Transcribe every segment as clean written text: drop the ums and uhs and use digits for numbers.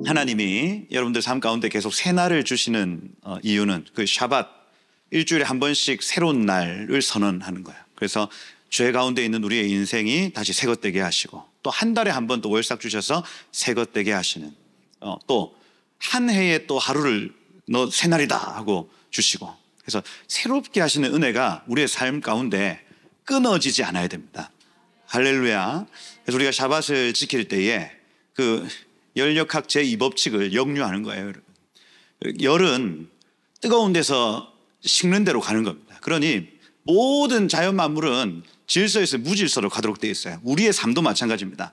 하나님이 여러분들 삶 가운데 계속 새 날을 주시는 이유는 그 샤밧, 일주일에 한 번씩 새로운 날을 선언하는 거예요. 그래서 죄 가운데 있는 우리의 인생이 다시 새것되게 하시고, 또 한 달에 한 번 또 월삭 주셔서 새것되게 하시는, 또 한 해에 또 하루를 너 새날이다 하고 주시고, 그래서 새롭게 하시는 은혜가 우리의 삶 가운데 끊어지지 않아야 됩니다. 할렐루야. 그래서 우리가 샤밧을 지킬 때에 그 열역학 제2법칙을 역류하는 거예요. 열은 뜨거운 데서 식는 대로 가는 겁니다. 그러니 모든 자연 만물은 질서에서 무질서로 가도록 되어 있어요. 우리의 삶도 마찬가지입니다.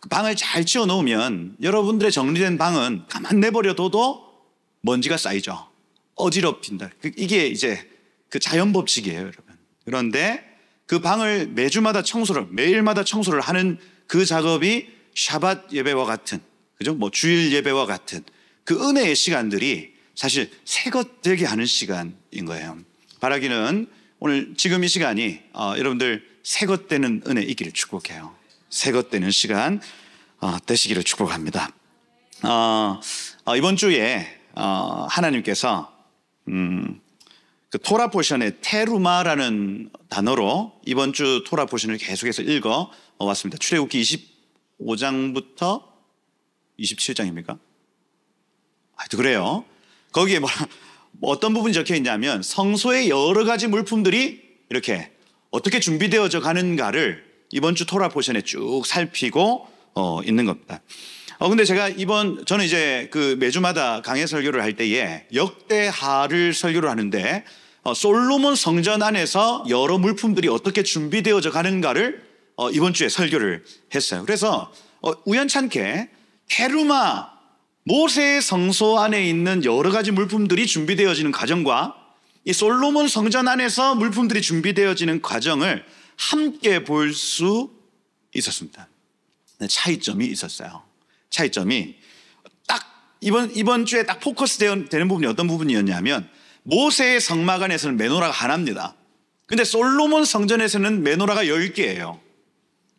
방을 잘 치워 놓으면 여러분들의 정리된 방은 가만 내버려둬도 먼지가 쌓이죠. 어지럽힌다. 이게 이제 그 자연 법칙이에요, 여러분. 그런데 그 방을 매주마다 청소를, 매일마다 청소를 하는 그 작업이 샤밧 예배와 같은, 그죠? 뭐 주일 예배와 같은 그 은혜의 시간들이 사실 새것 되게 하는 시간인 거예요. 바라기는 오늘 지금 이 시간이 여러분들 새것 되는 은혜 있기를 축복해요. 새것 되는 시간 되시기를 축복합니다. 이번 주에 하나님께서 그 토라 포션의 테루마라는 단어로 이번 주 토라 포션을 계속해서 읽어 왔습니다. 출애굽기 25장부터 27장입니까? 하여튼 그래요. 거기에 뭐 어떤 부분이 적혀 있냐면 성소의 여러 가지 물품들이 이렇게 어떻게 준비되어져 가는가를 이번 주 토라 포션에 쭉 살피고 있는 겁니다. 근데 제가 저는 이제 그 매주마다 강해 설교를 할 때에 역대하를 설교를 하는데 솔로몬 성전 안에서 여러 물품들이 어떻게 준비되어져 가는가를 이번 주에 설교를 했어요. 그래서 우연찮게 테루마, 모세의 성소 안에 있는 여러 가지 물품들이 준비되어지는 과정과 이 솔로몬 성전 안에서 물품들이 준비되어지는 과정을 함께 볼 수 있었습니다. 차이점이 있었어요. 차이점이 딱 이번 주에 딱 포커스 되는 부분이 어떤 부분이었냐면, 모세의 성막 안에서는 메노라가 하나입니다. 근데 솔로몬 성전에서는 메노라가 10개예요.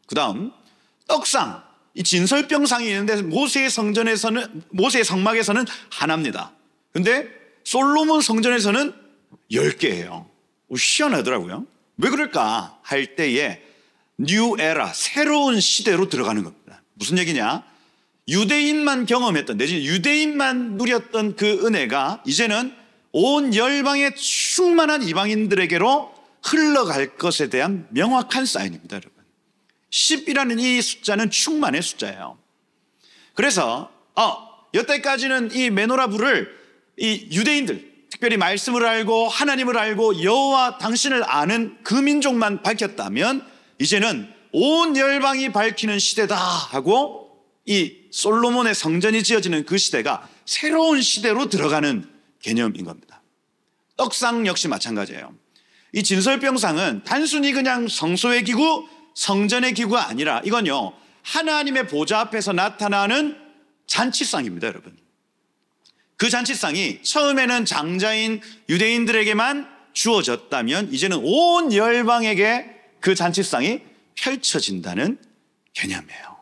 그 다음 떡상, 이 진설병상이 있는데 모세의 성막에서는 하나입니다. 근데 솔로몬 성전에서는 10개예요. 희한하더라고요. 왜 그럴까 할 때에 뉴 에라, 새로운 시대로 들어가는 겁니다. 무슨 얘기냐? 유대인만 경험했던, 내지 유대인만 누렸던 그 은혜가 이제는 온 열방의 충만한 이방인들에게로 흘러갈 것에 대한 명확한 사인입니다, 여러분. 10이라는 이 숫자는 충만의 숫자예요. 그래서 여태까지는 이 메노라 불을 이 유대인들, 특별히 말씀을 알고 하나님을 알고 여호와 당신을 아는 그 민족만 밝혔다면, 이제는 온 열방이 밝히는 시대다 하고, 이 솔로몬의 성전이 지어지는 그 시대가 새로운 시대로 들어가는 개념인 겁니다. 떡상 역시 마찬가지예요. 이 진설병상은 단순히 그냥 성소의 기구, 성전의 기구가 아니라 이건요, 하나님의 보좌 앞에서 나타나는 잔치상입니다, 여러분. 그 잔치상이 처음에는 장자인 유대인들에게만 주어졌다면 이제는 온 열방에게 그 잔치상이 펼쳐진다는 개념이에요.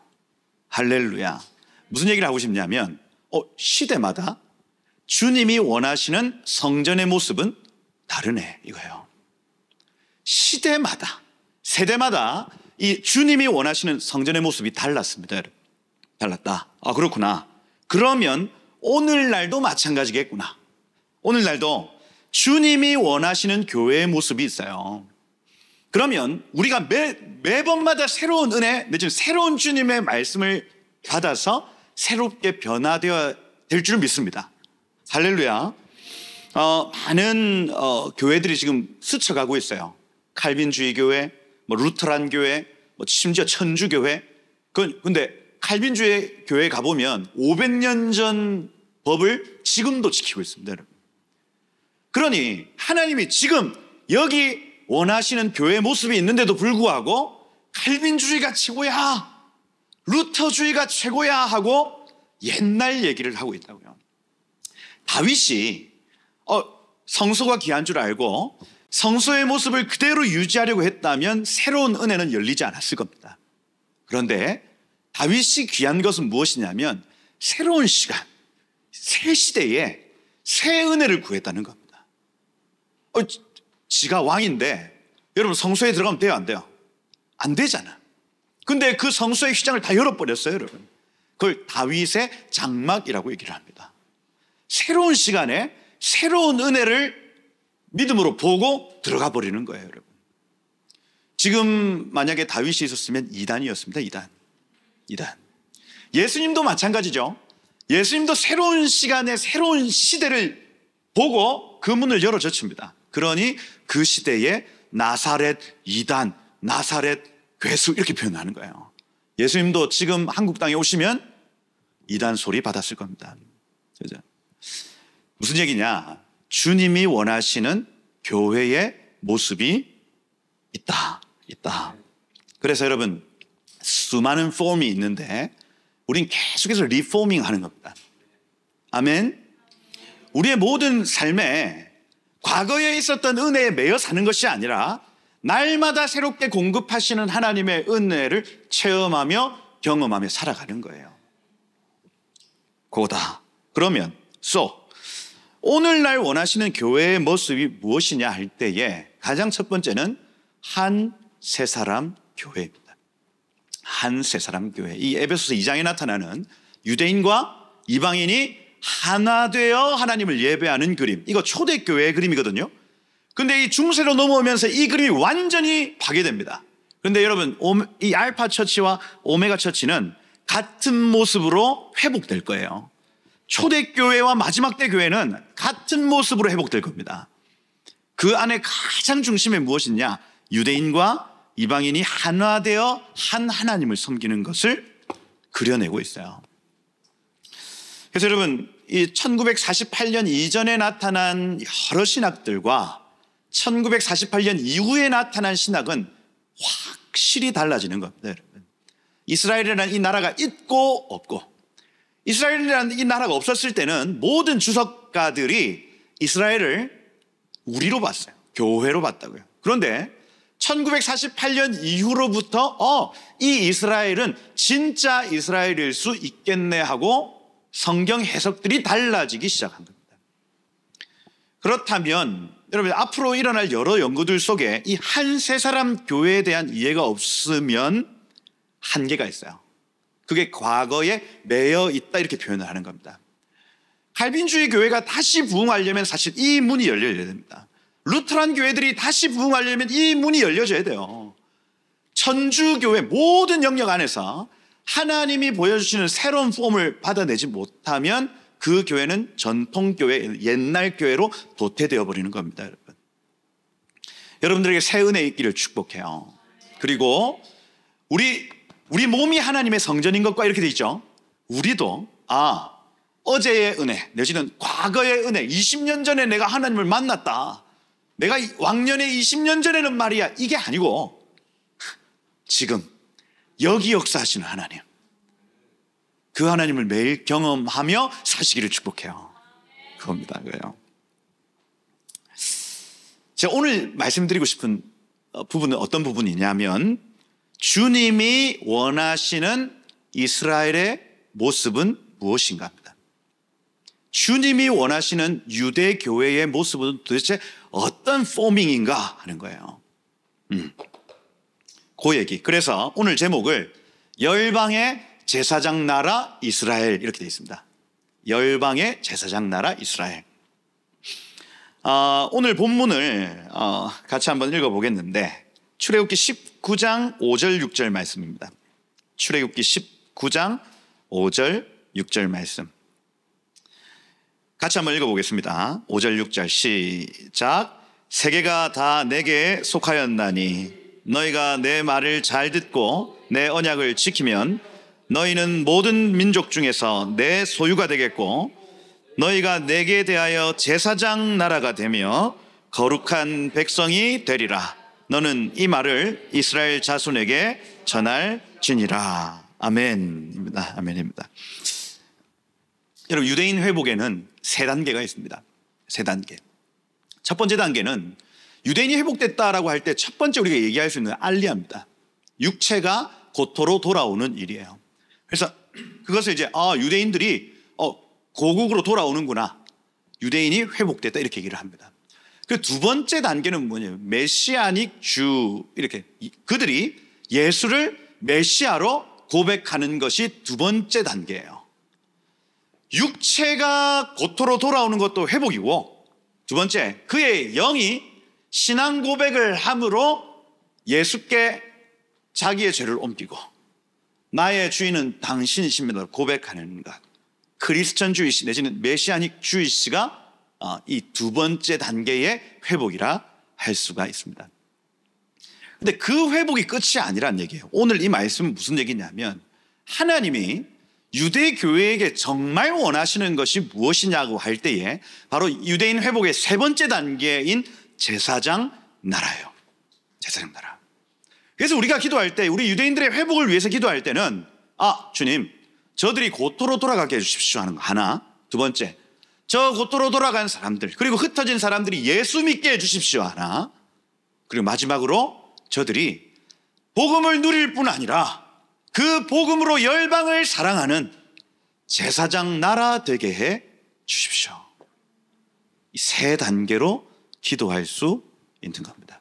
할렐루야. 무슨 얘기를 하고 싶냐면 시대마다 주님이 원하시는 성전의 모습은 다르네 이거예요. 시대마다, 세대마다 이 주님이 원하시는 성전의 모습이 달랐습니다. 달랐다. 그렇구나. 그러면 오늘날도 마찬가지겠구나. 오늘날도 주님이 원하시는 교회의 모습이 있어요. 그러면 우리가 매번마다 새로운 은혜, 내지는 새로운 주님의 말씀을 받아서 새롭게 변화되어야 될 줄 믿습니다. 할렐루야. 많은 교회들이 지금 스쳐가고 있어요. 칼빈주의 교회, 루터란 교회, 심지어 천주교회. 근데 칼빈주의 교회 가보면 500년 전 법을 지금도 지키고 있습니다, 여러분. 그러니 하나님이 지금 여기 원하시는 교회의 모습이 있는데도 불구하고 칼빈주의가 최고야, 루터주의가 최고야 하고 옛날 얘기를 하고 있다고요. 다윗이 성소가 귀한 줄 알고 성소의 모습을 그대로 유지하려고 했다면 새로운 은혜는 열리지 않았을 겁니다. 그런데 다윗이 귀한 것은 무엇이냐면 새로운 시간, 새 시대에 새 은혜를 구했다는 겁니다. 지가 왕인데 여러분 성소에 들어가면 돼요, 안 돼요? 안 되잖아. 근데 그 성소의 휘장을 다 열어버렸어요, 여러분. 그걸 다윗의 장막이라고 얘기를 합니다. 새로운 시간에 새로운 은혜를 믿음으로 보고 들어가 버리는 거예요, 여러분. 지금 만약에 다윗이 있었으면 2단이었습니다. 2단. 예수님도 마찬가지죠. 예수님도 새로운 시간에 새로운 시대를 보고 그 문을 열어젖힙니다. 그러니 그 시대에 나사렛 2단, 나사렛 괴수 이렇게 표현하는 거예요. 예수님도 지금 한국 땅에 오시면 2단 소리 받았을 겁니다. 그죠? 무슨 얘기냐? 주님이 원하시는 교회의 모습이 있다. 그래서 여러분, 수많은 폼이 있는데 우린 계속해서 리포밍 하는 겁니다. 아멘. 우리의 모든 삶에 과거에 있었던 은혜에 매여 사는 것이 아니라 날마다 새롭게 공급하시는 하나님의 은혜를 체험하며 경험하며 살아가는 거예요. 그거다. 그러면 오늘날 원하시는 교회의 모습이 무엇이냐 할 때에 가장 첫 번째는 한 세 사람 교회입니다. 한 세 사람 교회. 이 에베소서 2장에 나타나는 유대인과 이방인이 하나 되어 하나님을 예배하는 그림. 이거 초대교회의 그림이거든요. 근데 이 중세로 넘어오면서 이 그림이 완전히 파괴됩니다. 그런데 여러분, 이 알파 처치와 오메가 처치는 같은 모습으로 회복될 거예요. 초대교회와 마지막 때 교회는 같은 모습으로 회복될 겁니다. 그 안에 가장 중심에 무엇이냐? 유대인과 이방인이 하나되어 한 하나님을 섬기는 것을 그려내고 있어요. 그래서 여러분, 이 1948년 이전에 나타난 여러 신학들과 1948년 이후에 나타난 신학은 확실히 달라지는 겁니다, 여러분. 이스라엘이라는 이 나라가 있고 없고, 이스라엘이라는 이 나라가 없었을 때는 모든 주석가들이 이스라엘을 우리로 봤어요. 교회로 봤다고요. 그런데 1948년 이후로부터 이 이스라엘은 진짜 이스라엘일 수 있겠네 하고 성경 해석들이 달라지기 시작한 겁니다. 그렇다면 여러분, 앞으로 일어날 여러 연구들 속에 이 한 세 사람 교회에 대한 이해가 없으면 한계가 있어요. 그게 과거에 매여 있다 이렇게 표현을 하는 겁니다. 칼빈주의 교회가 다시 부흥하려면 사실 이 문이 열려야 됩니다. 루터란 교회들이 다시 부흥하려면 이 문이 열려져야 돼요. 천주교회 모든 영역 안에서 하나님이 보여주시는 새로운 폼을 받아내지 못하면 그 교회는 전통교회, 옛날 교회로 도태되어 버리는 겁니다, 여러분. 여러분들에게 새 은혜 있기를 축복해요. 그리고 우리 몸이 하나님의 성전인 것과 이렇게 돼 있죠. 우리도 어제의 은혜, 내지는 과거의 은혜, 20년 전에 내가 하나님을 만났다. 내가 왕년에 20년 전에는 말이야, 이게 아니고 지금 여기 역사하시는 하나님, 그 하나님을 매일 경험하며 사시기를 축복해요. 그겁니다. 그래요. 제가 오늘 말씀드리고 싶은 부분은 어떤 부분이냐면, 주님이 원하시는 이스라엘의 모습은 무엇인가 합니다. 주님이 원하시는 유대 교회의 모습은 도대체 어떤 포밍인가 하는 거예요. 그 얘기. 그래서 오늘 제목을 열방의 제사장 나라 이스라엘 이렇게 되어 있습니다. 열방의 제사장 나라 이스라엘. 오늘 본문을 같이 한번 읽어보겠는데, 출애굽기 19장 5절 6절 말씀입니다. 출애굽기 19장 5절 6절 말씀 같이 한번 읽어보겠습니다. 5절 6절 시작. 세계가 다 내게 속하였나니 너희가 내 말을 잘 듣고 내 언약을 지키면 너희는 모든 민족 중에서 내 소유가 되겠고 너희가 내게 대하여 제사장 나라가 되며 거룩한 백성이 되리라. 너는 이 말을 이스라엘 자손에게 전할지니라. 아멘입니다. 아멘입니다. 여러분, 유대인 회복에는 세 단계가 있습니다. 세 단계. 첫 번째 단계는 유대인이 회복됐다라고 할 때 첫 번째 우리가 얘기할 수 있는 알리아입니다. 육체가 고토로 돌아오는 일이에요. 그래서 그것을 이제 유대인들이 고국으로 돌아오는구나. 유대인이 회복됐다 이렇게 얘기를 합니다. 그 두 번째 단계는 뭐냐면 메시아닉 주, 이렇게 그들이 예수를 메시아로 고백하는 것이 두 번째 단계예요. 육체가 고토로 돌아오는 것도 회복이고, 두 번째 그의 영이 신앙 고백을 함으로 예수께 자기의 죄를 옮기고 나의 주인은 당신이십니다 고백하는 것, 크리스천 주이시 내지는 메시아닉 주이시가 이 두 번째 단계의 회복이라 할 수가 있습니다. 근데 그 회복이 끝이 아니란 얘기예요. 오늘 이 말씀은 무슨 얘기냐면 하나님이 유대 교회에게 정말 원하시는 것이 무엇이냐고 할 때에 바로 유대인 회복의 세 번째 단계인 제사장 나라예요. 제사장 나라. 그래서 우리가 기도할 때, 우리 유대인들의 회복을 위해서 기도할 때는 주님, 저들이 고토로 돌아가게 해주십시오 하는 거 하나. 두 번째, 저 고토로 돌아간 사람들, 그리고 흩어진 사람들이 예수 믿게 해주십시오 하나. 그리고 마지막으로 저들이 복음을 누릴 뿐 아니라 그 복음으로 열방을 사랑하는 제사장 나라 되게 해 주십시오. 이 세 단계로 기도할 수 있는 겁니다.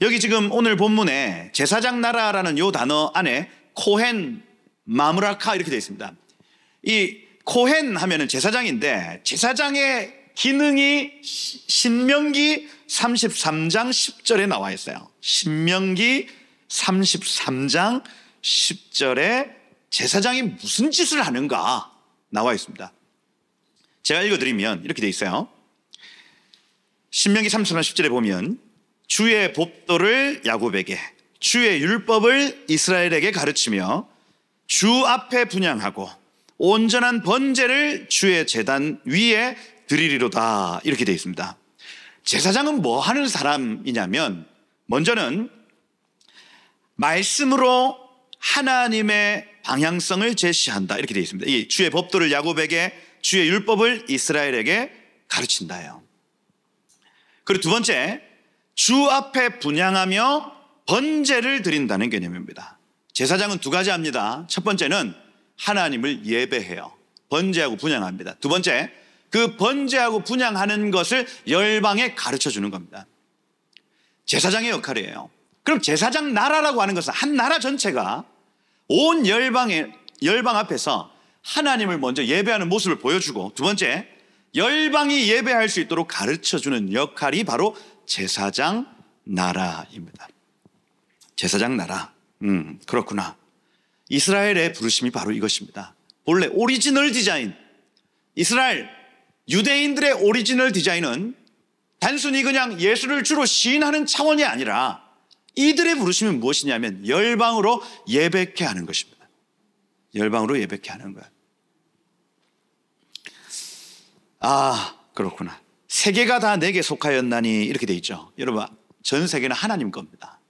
여기 지금 오늘 본문에 제사장 나라라는 요 단어 안에 코헨, 마므라카 이렇게 되어 있습니다. 이 코헨 하면은 제사장인데 제사장의 기능이 신명기 33장 10절에 나와 있어요. 신명기 33장 10절에 제사장이 무슨 짓을 하는가 나와 있습니다. 제가 읽어드리면 이렇게 되어 있어요. 신명기 33장 10절에 보면 주의 법도를 야곱에게, 주의 율법을 이스라엘에게 가르치며 주 앞에 분향하고 온전한 번제를 주의 제단 위에 드리리로다 이렇게 되어 있습니다. 제사장은 뭐 하는 사람이냐면 먼저는 말씀으로 하나님의 방향성을 제시한다 이렇게 되어 있습니다. 이 주의 법도를 야곱에게, 주의 율법을 이스라엘에게 가르친다요. 그리고 두 번째, 주 앞에 분향하며 번제를 드린다는 개념입니다. 제사장은 두 가지 합니다. 첫 번째는 하나님을 예배해요. 번제하고 분향합니다. 두 번째, 그 번제하고 분향하는 것을 열방에 가르쳐 주는 겁니다. 제사장의 역할이에요. 그럼 제사장 나라라고 하는 것은 한 나라 전체가 온 열방 앞에서 하나님을 먼저 예배하는 모습을 보여주고, 두 번째, 열방이 예배할 수 있도록 가르쳐 주는 역할이 바로 제사장 나라입니다. 제사장 나라. 그렇구나. 이스라엘의 부르심이 바로 이것입니다. 본래 오리지널 디자인, 이스라엘 유대인들의 오리지널 디자인은 단순히 그냥 예수를 주로 시인하는 차원이 아니라 이들의 부르심은 무엇이냐면 열방으로 예배케 하는 것입니다. 열방으로 예배케 하는 거야. 그렇구나. 세계가 다 내게 속하였나니 이렇게 돼 있죠. 여러분, 전 세계는 하나님 겁니다.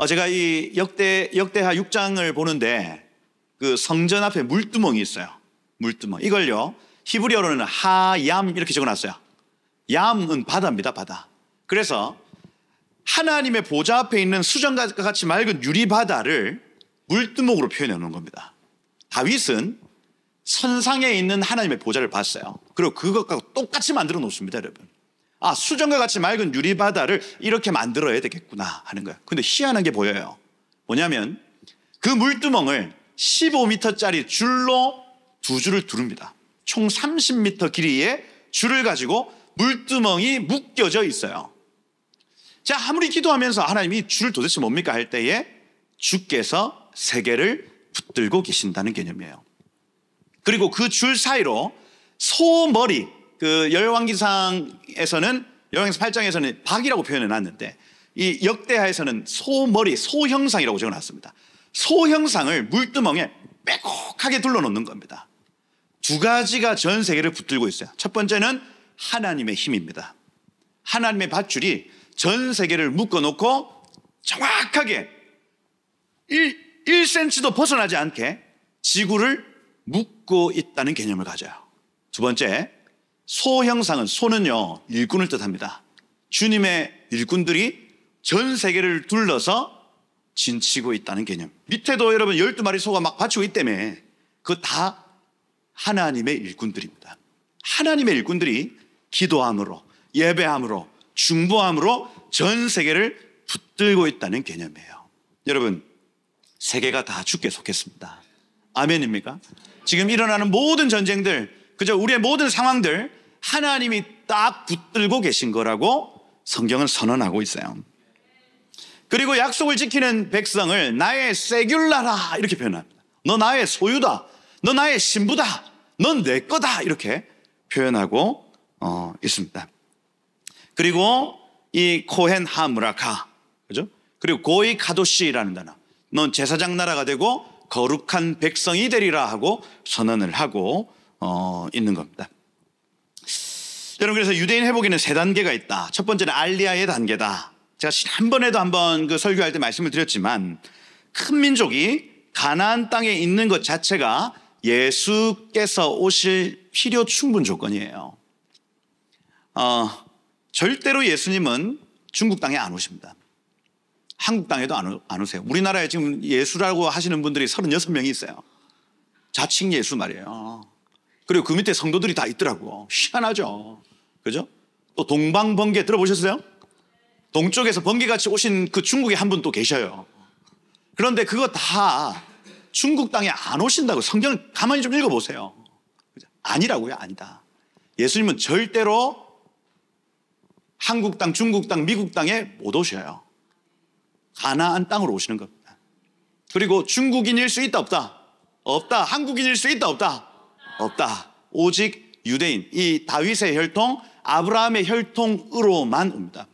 제가 이 역대하 6장을 보는데 그 성전 앞에 물두멍이 있어요. 물두멍. 이걸요, 히브리어로는 하얌 이렇게 적어놨어요. 얌은 바다입니다, 바다. 그래서 하나님의 보좌 앞에 있는 수정과 같이 맑은 유리바다를 물두멍으로 표현해 놓은 겁니다. 다윗은 선상에 있는 하나님의 보좌를 봤어요. 그리고 그것과 똑같이 만들어 놓습니다, 여러분. 수정과 같이 맑은 유리바다를 이렇게 만들어야 되겠구나 하는 거예요. 근데 희한한 게 보여요. 뭐냐면 그 물두멍을 15m짜리 줄로 두 줄을 두릅니다. 총 30m 길이의 줄을 가지고 물두멍이 묶여져 있어요. 자, 아무리 기도하면서 하나님이 이 줄 도대체 뭡니까 할 때에 주께서 세계를 붙들고 계신다는 개념이에요. 그리고 그 줄 사이로 소머리, 그 열왕기상에서는, 열왕기상 8장에서는 박이라고 표현해 놨는데 이 역대하에서는 소머리, 소형상이라고 적어놨습니다. 소형상을 물두멍에 빼곡하게 둘러놓는 겁니다. 두 가지가 전 세계를 붙들고 있어요. 첫 번째는 하나님의 힘입니다. 하나님의 밧줄이 전 세계를 묶어놓고 정확하게 1cm도 벗어나지 않게 지구를 묶고 있다는 개념을 가져요. 두 번째, 소형상은, 소는요 일꾼을 뜻합니다. 주님의 일꾼들이 전 세계를 둘러서 진치고 있다는 개념. 밑에도 여러분 12마리 소가 막 바치고 있다며. 그거 다 하나님의 일꾼들입니다. 하나님의 일꾼들이 기도함으로, 예배함으로, 중보함으로 전 세계를 붙들고 있다는 개념이에요. 여러분, 세계가 다 주께 속했습니다. 아멘입니까? 지금 일어나는 모든 전쟁들, 그저 우리의 모든 상황들 하나님이 딱 붙들고 계신 거라고 성경은 선언하고 있어요. 그리고 약속을 지키는 백성을 나의 세귤라라 이렇게 표현합니다. 너 나의 소유다. 너 나의 신부다. 넌 내 거다. 이렇게 표현하고 있습니다. 그리고 이 코헨 하무라카, 그죠? 그리고 고이 카도시라는 단어. 넌 제사장 나라가 되고 거룩한 백성이 되리라 하고 선언을 하고 있는 겁니다. 여러분, 그래서 유대인 회복에는 세 단계가 있다. 첫 번째는 알리야의 단계다. 제가 지난번에도 한번 그 설교할 때 말씀을 드렸지만, 큰 민족이 가나안 땅에 있는 것 자체가 예수께서 오실 필요 충분 조건이에요. 절대로 예수님은 중국 땅에 안 오십니다. 한국 땅에도 안 오세요. 우리나라에 지금 예수라고 하시는 분들이 36명이 있어요. 자칭 예수 말이에요. 그리고 그 밑에 성도들이 다 있더라고. 희한하죠. 그죠? 또 동방번개 들어보셨어요? 동쪽에서 번개같이 오신 그 중국에 한 분 또 계셔요. 그런데 그거 다 중국 땅에 안 오신다고 성경을 가만히 좀 읽어보세요. 아니라고요. 아니다. 예수님은 절대로 한국 땅, 중국 땅, 미국 땅에 못 오셔요. 가나안 땅으로 오시는 겁니다. 그리고 중국인일 수 있다 없다? 없다. 한국인일 수 있다 없다? 없다. 오직 유대인, 이 다윗의 혈통, 아브라함의 혈통으로만 옵니다.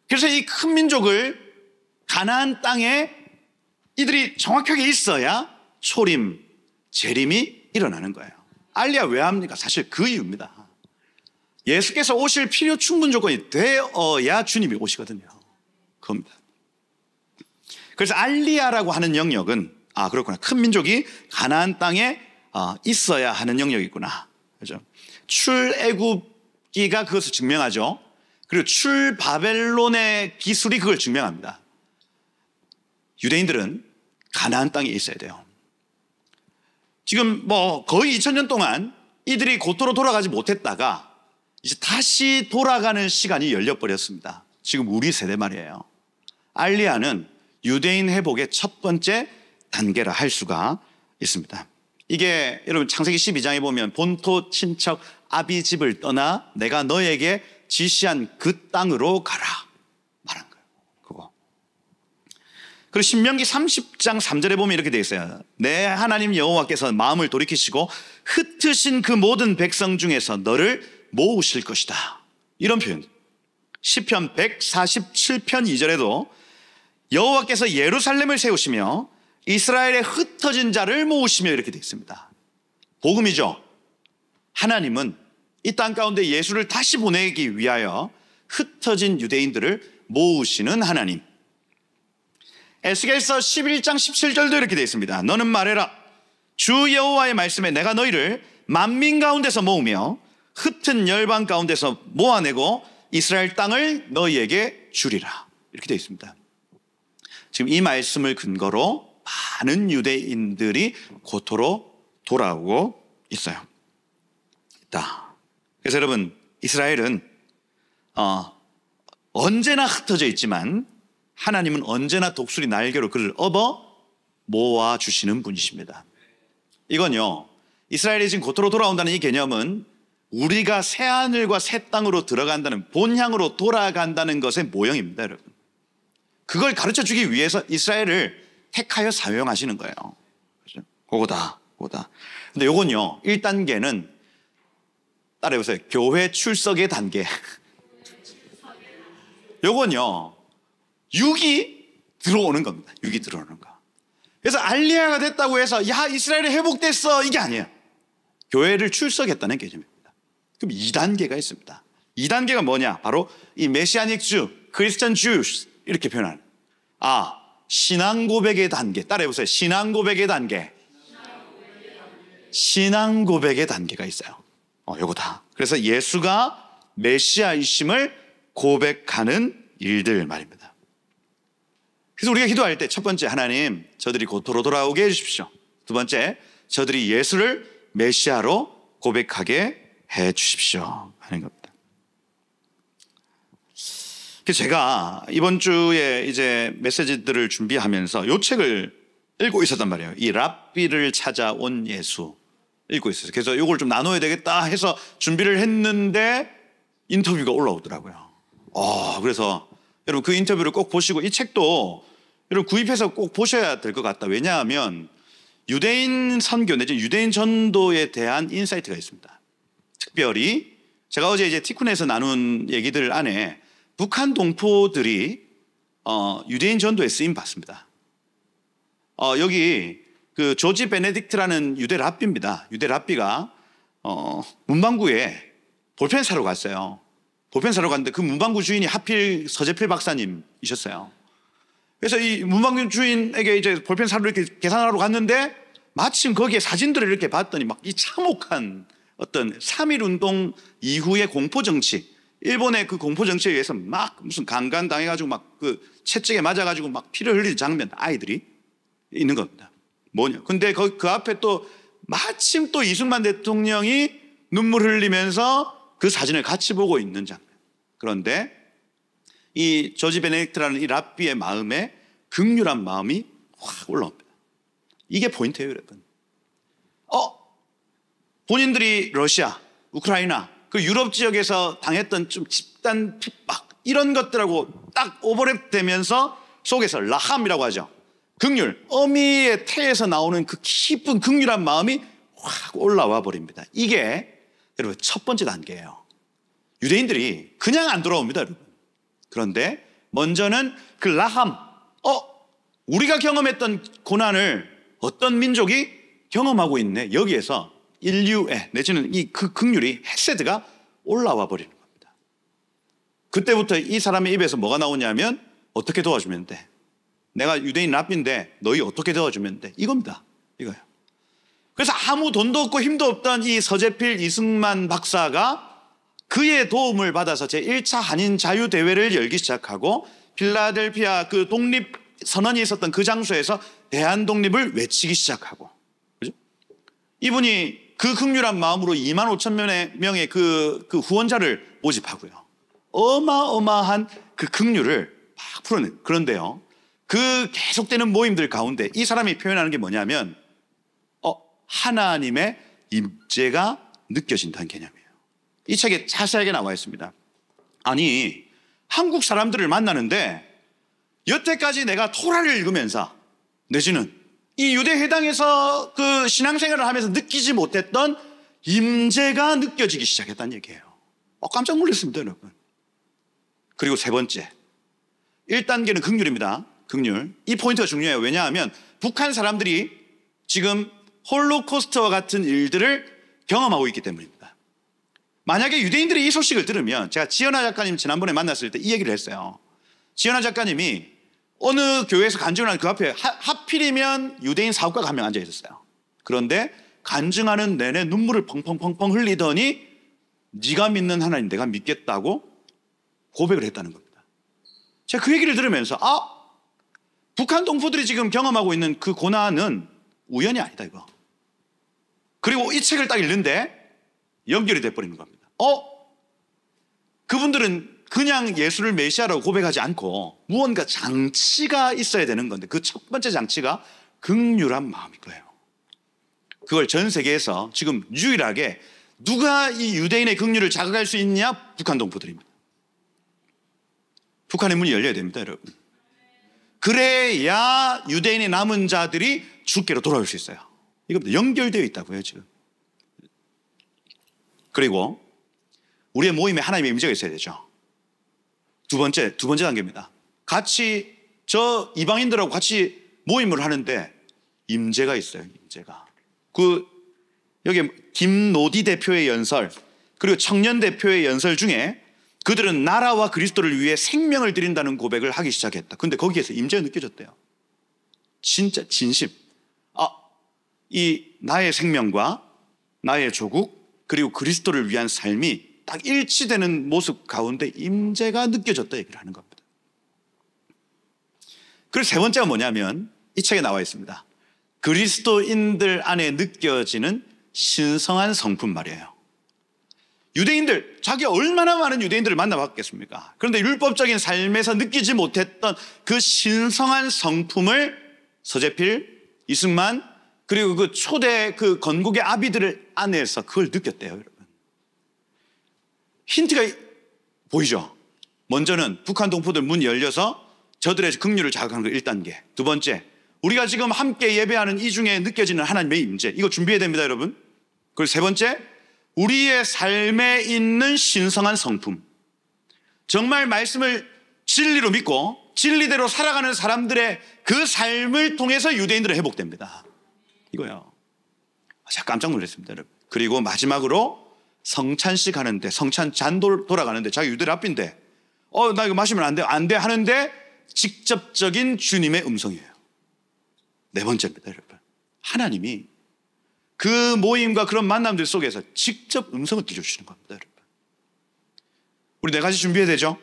그래서 이 큰 민족을 가나안 땅에 이들이 정확하게 있어야 초림, 재림이 일어나는 거예요. 알리야 왜 합니까? 사실 그 이유입니다. 예수께서 오실 필요 충분 조건이 되어야 주님이 오시거든요. 그겁니다. 그래서 알리야라고 하는 영역은, 그렇구나, 큰 민족이 가나안 땅에 있어야 하는 영역이구나. 그죠? 출애굽기가 그것을 증명하죠. 그리고 출바벨론의 기술이 그걸 증명합니다. 유대인들은 가나안 땅에 있어야 돼요. 지금 거의 2000년 동안 이들이 고토로 돌아가지 못했다가 이제 다시 돌아가는 시간이 열려버렸습니다. 지금 우리 세대 말이에요. 알리야는 유대인 회복의 첫 번째 단계라 할 수가 있습니다. 이게 여러분 창세기 12장에 보면 본토 친척 아비 집을 떠나 내가 너에게 지시한 그 땅으로 가라 말한 거예요. 그거. 그리고 신명기 30장 3절에 보면 이렇게 되어 있어요. 내 하나님 여호와께서 마음을 돌이키시고 흩으신 그 모든 백성 중에서 너를 모으실 것이다. 이런 표현. 시편 147편 2절에도 여호와께서 예루살렘을 세우시며 이스라엘의 흩어진 자를 모으시며 이렇게 되어 있습니다. 복음이죠. 하나님은 이 땅 가운데 예수를 다시 보내기 위하여 흩어진 유대인들을 모으시는 하나님. 에스겔서 11장 17절도 이렇게 되어 있습니다. 너는 말해라. 주 여호와의 말씀에 내가 너희를 만민 가운데서 모으며 흩은 열방 가운데서 모아내고 이스라엘 땅을 너희에게 주리라. 이렇게 되어 있습니다. 지금 이 말씀을 근거로 많은 유대인들이 고토로 돌아오고 있어요. 그래서 여러분, 이스라엘은 언제나 흩어져 있지만 하나님은 언제나 독수리 날개로 그를 업어 모아주시는 분이십니다. 이건요, 이스라엘이 지금 고토로 돌아온다는 이 개념은 우리가 새하늘과 새 땅으로 들어간다는, 본향으로 돌아간다는 것의 모형입니다. 여러분, 그걸 가르쳐주기 위해서 이스라엘을 택하여 사용하시는 거예요. 그죠? 그거다. 근데 요건요, 1단계는 따라해보세요. 교회 출석의 단계. 요건요, 6이 들어오는 겁니다. 6이 들어오는 거. 그래서 알리야가 됐다고 해서 야 이스라엘이 회복됐어 이게 아니에요. 교회를 출석했다는 개념입니다. 그럼 2단계가 있습니다. 2단계가 뭐냐? 바로 이 메시아닉 주, 크리스천 주스 이렇게 표현하는 신앙 고백의 단계. 따라해보세요. 신앙 고백의 단계. 신앙 고백의 단계가 있어요. 요거다. 그래서 예수가 메시아이심을 고백하는 일들 말입니다. 그래서 우리가 기도할 때 첫 번째, 하나님 저들이 고토로 돌아오게 해주십시오. 두 번째, 저들이 예수를 메시아로 고백하게 해주십시오 하는 겁니다. 그래서 제가 이번 주에 이제 메시지들을 준비하면서 이 책을 읽고 있었단 말이에요. 이 랍비를 찾아온 예수 읽고 있었어요. 그래서 이걸 좀 나눠야 되겠다 해서 준비를 했는데 인터뷰가 올라오더라고요. 그래서 여러분 그 인터뷰를 꼭 보시고 이 책도 여러분 구입해서 꼭 보셔야 될 것 같다. 왜냐하면 유대인 선교 내지 유대인 전도에 대한 인사이트가 있습니다. 특별히 제가 어제 이제 티쿤에서 나눈 얘기들 안에 북한 동포들이 유대인 전도에 쓰임 받습니다. 여기 그 조지 베네딕트라는 유대 랍비입니다. 유대 랍비가 문방구에 볼펜 사러 갔어요. 볼펜 사러 갔는데 그 문방구 주인이 하필 서재필 박사님이셨어요. 그래서 이 문방구 주인에게 이제 볼펜 사러 이렇게 계산하러 갔는데 마침 거기에 사진들을 이렇게 봤더니 막 이 참혹한 어떤 3.1 운동 이후의 공포 정치, 일본의 그 공포 정치에 의해서 막 무슨 강간 당해가지고 막 그 채찍에 맞아가지고 막 피를 흘리는 장면, 아이들이 있는 겁니다. 뭐냐? 근데 그 앞에 또 마침 또 이승만 대통령이 눈물 흘리면서 그 사진을 같이 보고 있는 장면. 그런데 이 조지 베네딕트라는 이 랍비의 마음에 극률한 마음이 확 올라옵니다. 이게 포인트예요, 여러분. 본인들이 러시아, 우크라이나, 그 유럽 지역에서 당했던 좀 집단 핍박 이런 것들하고 딱 오버랩되면서 속에서 라함이라고 하죠. 극률, 어미의 태에서 나오는 그 깊은 극률한 마음이 확 올라와 버립니다. 이게 여러분 첫 번째 단계예요. 유대인들이 그냥 안 돌아옵니다, 여러분. 그런데 먼저는 그 라함, 우리가 경험했던 고난을 어떤 민족이 경험하고 있네. 여기에서 인류의 내지는 이 그 극률이 헤세드가 올라와 버리는 겁니다. 그때부터 이 사람의 입에서 뭐가 나오냐면 어떻게 도와주면 돼? 내가 유대인 랍비인데 너희 어떻게 도와주면 돼? 이겁니다. 이거예요. 그래서 아무 돈도 없고 힘도 없던 이 서재필 이승만 박사가 그의 도움을 받아서 제1차 한인 자유대회를 열기 시작하고 필라델피아 그 독립 선언이 있었던 그 장소에서 대한 독립을 외치기 시작하고, 그죠? 이분이 그 극률한 마음으로 2만 5천 명의 그 후원자를 모집하고요. 어마어마한 그 극률을 막 풀어낸. 그런데요, 그 계속되는 모임들 가운데 이 사람이 표현하는 게 뭐냐면 하나님의 임재가 느껴진다는 개념이에요. 이 책에 자세하게 나와 있습니다. 아니, 한국 사람들을 만나는데 여태까지 내가 토라를 읽으면서 내지는 이 유대회당에서 그 신앙생활을 하면서 느끼지 못했던 임재가 느껴지기 시작했다는 얘기예요. 깜짝 놀랐습니다, 여러분. 그리고 세 번째, 1단계는 극률입니다. 극률. 이 포인트가 중요해요. 왜냐하면 북한 사람들이 지금 홀로코스트와 같은 일들을 경험하고 있기 때문입니다. 만약에 유대인들이 이 소식을 들으면, 제가 지연아 작가님 지난번에 만났을 때 이 얘기를 했어요. 지연아 작가님이 어느 교회에서 간증을 하는 그 앞에 하필이면 유대인 사업가가 한 명 앉아 있었어요. 그런데 간증하는 내내 눈물을 펑펑펑펑 흘리더니 네가 믿는 하나님 내가 믿겠다고 고백을 했다는 겁니다. 제가 그 얘기를 들으면서 북한 동포들이 지금 경험하고 있는 그 고난은 우연이 아니다, 이거. 그리고 이 책을 딱 읽는데 연결이 돼버리는 겁니다. 그분들은 그냥 예수를 메시아라고 고백하지 않고 무언가 장치가 있어야 되는 건데 그 첫 번째 장치가 극률한 마음인 거예요. 그걸 전 세계에서 지금 유일하게 누가 이 유대인의 극률을 자극할 수 있냐? 북한 동포들입니다. 북한의 문이 열려야 됩니다, 여러분. 그래야 유대인의 남은 자들이 주께로 돌아올 수 있어요. 이겁니다. 연결되어 있다고요, 지금. 그리고 우리의 모임에 하나님의 임재가 있어야 되죠. 두 번째 단계입니다. 같이 저 이방인들하고 같이 모임을 하는데 임재가 있어요. 임재가. 여기 김노디 대표의 연설, 그리고 청년 대표의 연설 중에 그들은 나라와 그리스도를 위해 생명을 드린다는 고백을 하기 시작했다. 근데 거기에서 임재가 느껴졌대요. 진짜 진심. 이 나의 생명과 나의 조국 그리고 그리스도를 위한 삶이 딱 일치되는 모습 가운데 임재가 느껴졌다 얘기를 하는 겁니다. 그리고 세 번째가 뭐냐면 이 책에 나와 있습니다. 그리스도인들 안에 느껴지는 신성한 성품 말이에요. 유대인들, 자기가 얼마나 많은 유대인들을 만나봤겠습니까? 그런데 율법적인 삶에서 느끼지 못했던 그 신성한 성품을 서재필, 이승만, 그리고 그 초대 그 건국의 아비들 안에서 그걸 느꼈대요, 여러분. 힌트가 보이죠? 먼저는 북한 동포들 문이 열려서 저들의 긍휼을 자극하는 거 1단계. 두 번째, 우리가 지금 함께 예배하는 이 중에 느껴지는 하나님의 임재. 이거 준비해야 됩니다, 여러분. 그리고 세 번째, 우리의 삶에 있는 신성한 성품. 정말 말씀을 진리로 믿고 진리대로 살아가는 사람들의 그 삶을 통해서 유대인들은 회복됩니다. 이거요. 제가 깜짝 놀랐습니다, 여러분. 그리고 마지막으로 성찬식 하는데, 성찬 잔 돌아가는데, 자기 유대인 앞인데, 나 이거 마시면 안 돼 하는데 직접적인 주님의 음성이에요. 네 번째입니다, 여러분. 하나님이 그 모임과 그런 만남들 속에서 직접 음성을 들려주시는 겁니다, 여러분. 우리 네 가지 준비해야 되죠?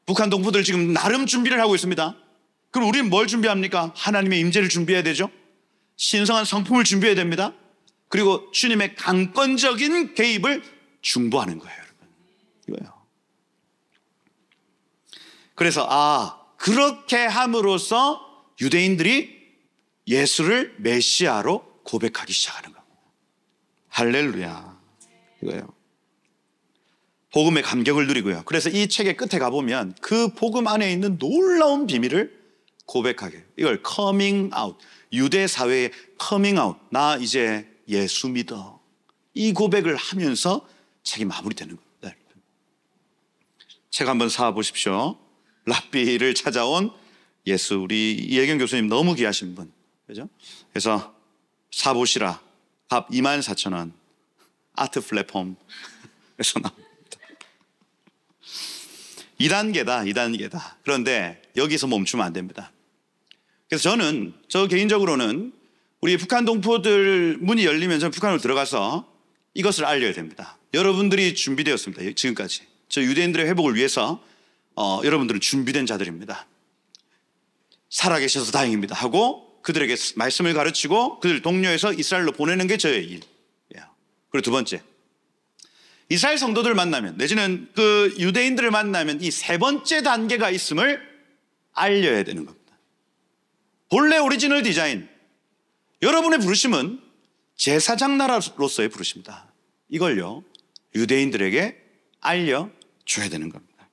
북한 동포들 지금 나름 준비를 하고 있습니다. 그럼 우리는 뭘 준비합니까? 하나님의 임재를 준비해야 되죠? 신성한 성품을 준비해야 됩니다. 그리고 주님의 강권적인 개입을 중보하는 거예요, 여러분. 이거예요. 그래서 그렇게 함으로써 유대인들이 예수를 메시아로 고백하기 시작하는 겁니다. 할렐루야. 이거예요. 복음의 감격을 누리고요. 그래서 이 책의 끝에 가보면 그 복음 안에 있는 놀라운 비밀을 고백하게. 이걸 coming out. 유대 사회의 coming out. 나 이제 예수 믿어. 이 고백을 하면서 책이 마무리되는 겁니다. 책 한번 사보십시오. 랍비를 찾아온 예수. 우리 이혜경 교수님 너무 귀하신 분. 그죠? 그래서 사보시라. 값 24,000원. 아트 플랫폼. 그래서 나옵니다. 2단계다. 그런데 여기서 멈추면 안 됩니다. 그래서 저 개인적으로는 우리 북한 동포들 문이 열리면서 북한으로 들어가서 이것을 알려야 됩니다. 여러분들이 준비되었습니다. 지금까지. 저 유대인들의 회복을 위해서 여러분들은 준비된 자들입니다. 살아계셔서 다행입니다 하고 그들에게 말씀을 가르치고 그들 동료해서 이스라엘로 보내는 게 저의 일이에요. 그리고 두 번째, 이스라엘 성도들 만나면 내지는 그 유대인들을 만나면 이 세 번째 단계가 있음을 알려야 되는 겁니다. 본래 오리지널 디자인, 여러분의 부르심은 제사장 나라로서의 부르심이다. 이걸요 유대인들에게 알려줘야 되는 겁니다.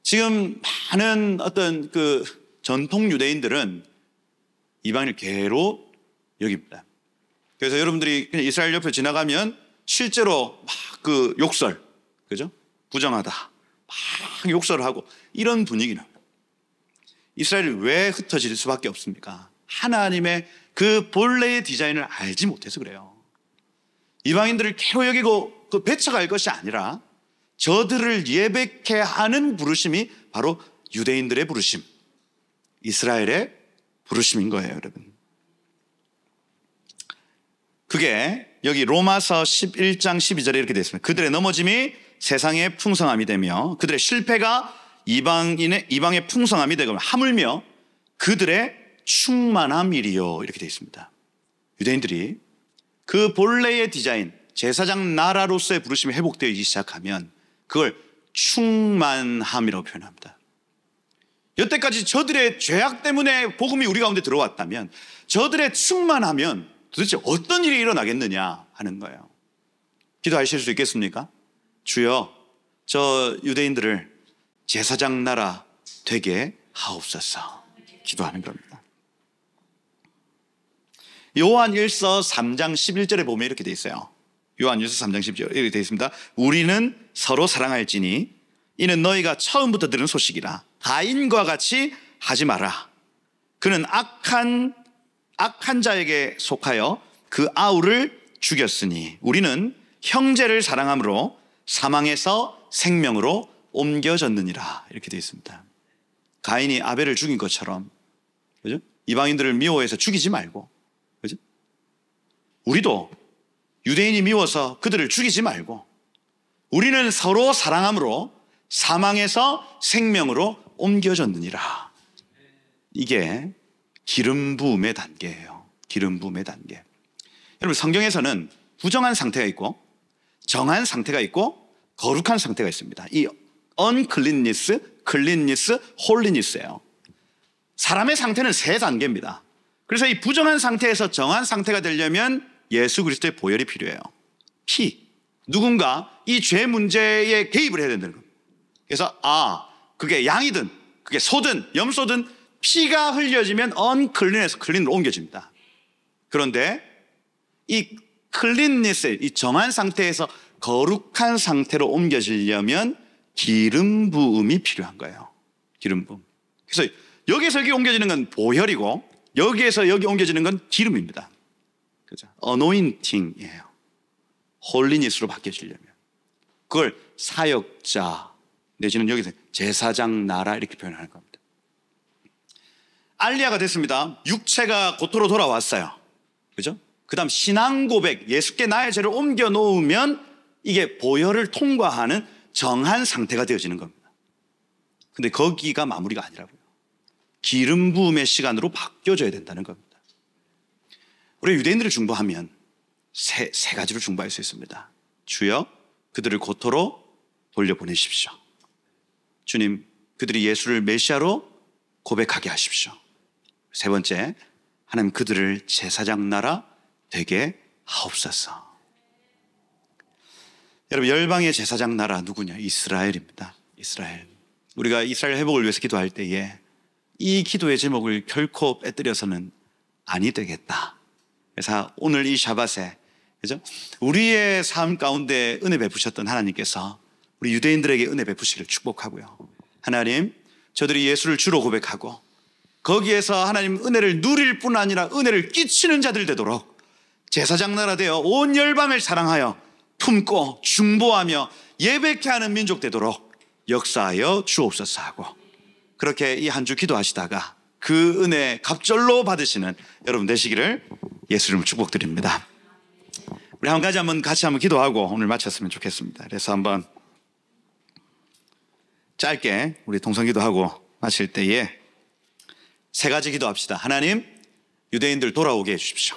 지금 많은 어떤 그 전통 유대인들은 이방인을 개로 여깁니다. 그래서 여러분들이 그냥 이스라엘 옆에 지나가면 실제로 막 그 욕설, 그죠? 부정하다, 막 욕설을 하고 이런 분위기는 이스라엘이 왜 흩어질 수밖에 없습니까? 하나님의 그 본래의 디자인을 알지 못해서 그래요. 이방인들을 개로 여기고 그 배척할 것이 아니라 저들을 예배케 하는 부르심이 바로 유대인들의 부르심, 이스라엘의 부르심인 거예요, 여러분. 그게 여기 로마서 11장 12절에 이렇게 되어 있습니다. 그들의 넘어짐이 세상의 풍성함이 되며 그들의 실패가 이방의 풍성함이 되고 하물며 그들의 충만함이리요. 이렇게 되어 있습니다. 유대인들이 그 본래의 디자인, 제사장 나라로서의 부르심이 회복되기 시작하면 그걸 충만함이라고 표현합니다. 여태까지 저들의 죄악 때문에 복음이 우리 가운데 들어왔다면 저들의 충만하면 도대체 어떤 일이 일어나겠느냐 하는 거예요. 기도하실 수 있겠습니까? 주여, 저 유대인들을 제사장 나라 되게 하옵소서. 기도하는 겁니다. 요한일서 3장 11절에 보면 이렇게 돼 있어요. 요한일서 3장 11절 이렇게 돼 있습니다. 우리는 서로 사랑할지니 이는 너희가 처음부터 들은 소식이라. 가인과 같이 하지 마라. 그는 악한 자에게 속하여 그 아우를 죽였으니 우리는 형제를 사랑함으로 사망에서 생명으로 옮겨졌느니라. 이렇게 되어 있습니다. 가인이 아벨을 죽인 것처럼, 그죠? 이방인들을 미워해서 죽이지 말고, 그죠? 우리도 유대인이 미워서 그들을 죽이지 말고 우리는 서로 사랑함으로 사망에서 생명으로 옮겨졌느니라. 이게 기름 부음의 단계예요. 기름 부음의 단계. 여러분, 성경에서는 부정한 상태가 있고 정한 상태가 있고 거룩한 상태가 있습니다. 이 uncleanness, cleanness, holiness예요. 사람의 상태는 세 단계입니다. 그래서 이 부정한 상태에서 정한 상태가 되려면 예수 그리스도의 보혈이 필요해요. 피. 누군가 이 죄 문제에 개입을 해야 된다는 겁니다. 그래서 그게 양이든 그게 소든 염소든 피가 흘려지면 unclean에서 clean으로 옮겨집니다. 그런데 이 cleanness, 이 정한 상태에서 거룩한 상태로 옮겨지려면 기름 부음이 필요한 거예요. 기름 부음. 그래서 여기서 여기 옮겨지는 건 보혈이고 여기에서 여기 옮겨지는 건 기름입니다. 그죠? anointing이에요. 홀리니스로 바뀌어지려면 그걸 사역자 내지는 여기서 제사장 나라 이렇게 표현하는 겁니다. 알리야가 됐습니다. 육체가 고토로 돌아왔어요. 그죠? 그 다음 신앙 고백, 예수께 나의 죄를 옮겨 놓으면 이게 보혈을 통과하는 정한 상태가 되어지는 겁니다. 근데 거기가 마무리가 아니라고요. 기름 부음의 시간으로 바뀌어져야 된다는 겁니다. 우리 유대인들을 중보하면 세 가지로 중보할 수 있습니다. 주여, 그들을 고토로 돌려보내십시오. 주님, 그들이 예수를 메시아로 고백하게 하십시오. 세 번째, 하나님 그들을 제사장 나라 되게 하옵소서. 여러분, 열방의 제사장 나라 누구냐? 이스라엘입니다. 이스라엘. 우리가 이스라엘 회복을 위해서 기도할 때에 이 기도의 제목을 결코 빼뜨려서는 아니 되겠다. 그래서 오늘 이 샤밧에, 그죠? 우리의 삶 가운데 은혜 베푸셨던 하나님께서 우리 유대인들에게 은혜 베푸시기를 축복하고요. 하나님, 저들이 예수를 주로 고백하고 거기에서 하나님 은혜를 누릴 뿐 아니라 은혜를 끼치는 자들 되도록 제사장 나라 되어 온 열방을 사랑하여 품고 중보하며 예배케 하는 민족 되도록 역사하여 주옵소서 하고, 그렇게 이 한 주 기도하시다가 그 은혜 갑절로 받으시는 여러분 되시기를 예수 이름으로 축복드립니다. 우리 한 가지 같이 한번 기도하고 오늘 마쳤으면 좋겠습니다. 그래서 한번 짧게 우리 동성기도하고 마칠 때에 세 가지 기도합시다. 하나님, 유대인들 돌아오게 해주십시오.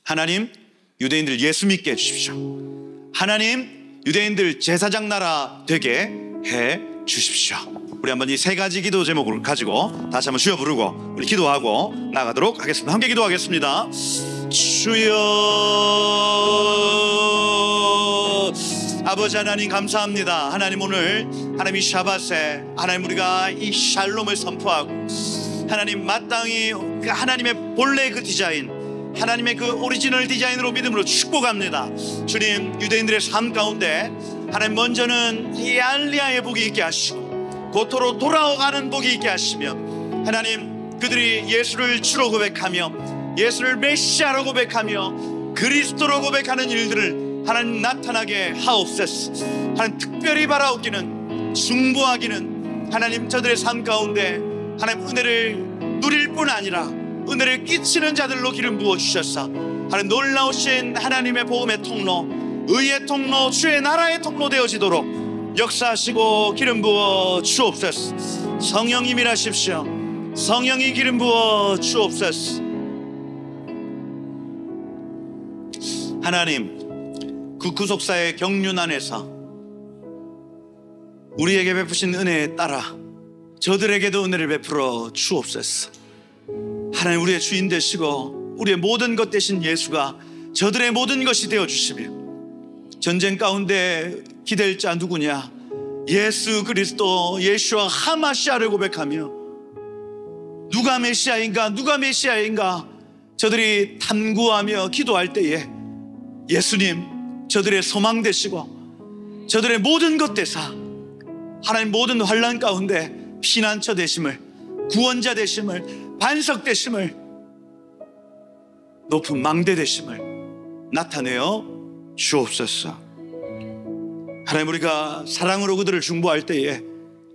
하나님, 유대인들 예수 믿게 해주십시오. 하나님, 유대인들 제사장 나라 되게 해 주십시오. 우리 한번 이 세 가지 기도 제목을 가지고 다시 한번 주여 부르고 우리 기도하고 나가도록 하겠습니다. 함께 기도하겠습니다. 주여, 아버지 하나님 감사합니다. 하나님, 오늘 하나님 이 샤밧에 하나님 우리가 이 샬롬을 선포하고 하나님 마땅히 그 하나님의 본래 그 디자인, 하나님의 그 오리지널 디자인으로 믿음으로 축복합니다. 주님, 유대인들의 삶 가운데 하나님 먼저는 이 알리야의 복이 있게 하시고 고토로 돌아가는 복이 있게 하시며, 하나님 그들이 예수를 주로 고백하며 예수를 메시아로 고백하며 그리스도로 고백하는 일들을 하나님 나타나게 하옵소서. 하나님 특별히 바라옵기는, 중보하기는 하나님 저들의 삶 가운데 하나님 은혜를 누릴 뿐 아니라 은혜를 끼치는 자들로 기름 부어주셔서 하나님 놀라우신 하나님의 복음의 통로, 의의 통로, 주의 나라의 통로 되어지도록 역사하시고 기름 부어 주옵소서. 성령이 임하십시오. 성령이 기름 부어 주옵소서. 하나님, 그 구속사의 경륜 안에서 우리에게 베푸신 은혜에 따라 저들에게도 은혜를 베풀어 주옵소서. 하나님, 우리의 주인 되시고 우리의 모든 것 되신 예수가 저들의 모든 것이 되어주시며, 전쟁 가운데 기댈 자 누구냐? 예수 그리스도, 예수와 하마시아를 고백하며 누가 메시아인가, 누가 메시아인가 저들이 탐구하며 기도할 때에 예수님 저들의 소망 되시고 저들의 모든 것 되사 하나님 모든 환난 가운데 피난처 되심을, 구원자 되심을, 반석 되심을, 높은 망대 되심을 나타내어 주옵소서. 하나님, 우리가 사랑으로 그들을 중보할 때에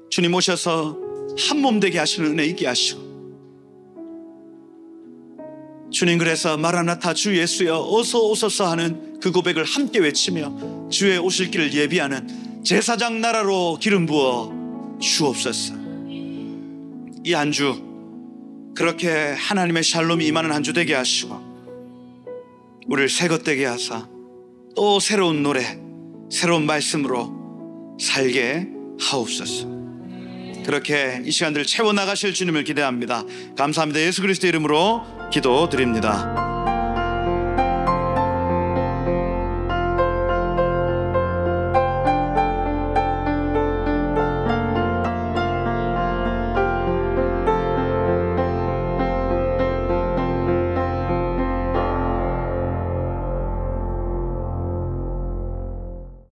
주님 오셔서 한 몸 되게 하시는 은혜 있게 하시고, 주님 그래서 마라나타 주 예수여 어서 오소서 하는 그 고백을 함께 외치며 주의 오실 길을 예비하는 제사장 나라로 기름 부어 주옵소서. 이 한 주 그렇게 하나님의 샬롬이 임하는 한 주 되게 하시고 우리를 새것되게 하사 또 새로운 노래, 새로운 말씀으로 살게 하옵소서. 그렇게 이 시간들을 채워나가실 주님을 기대합니다. 감사합니다. 예수 그리스도의 이름으로 기도드립니다.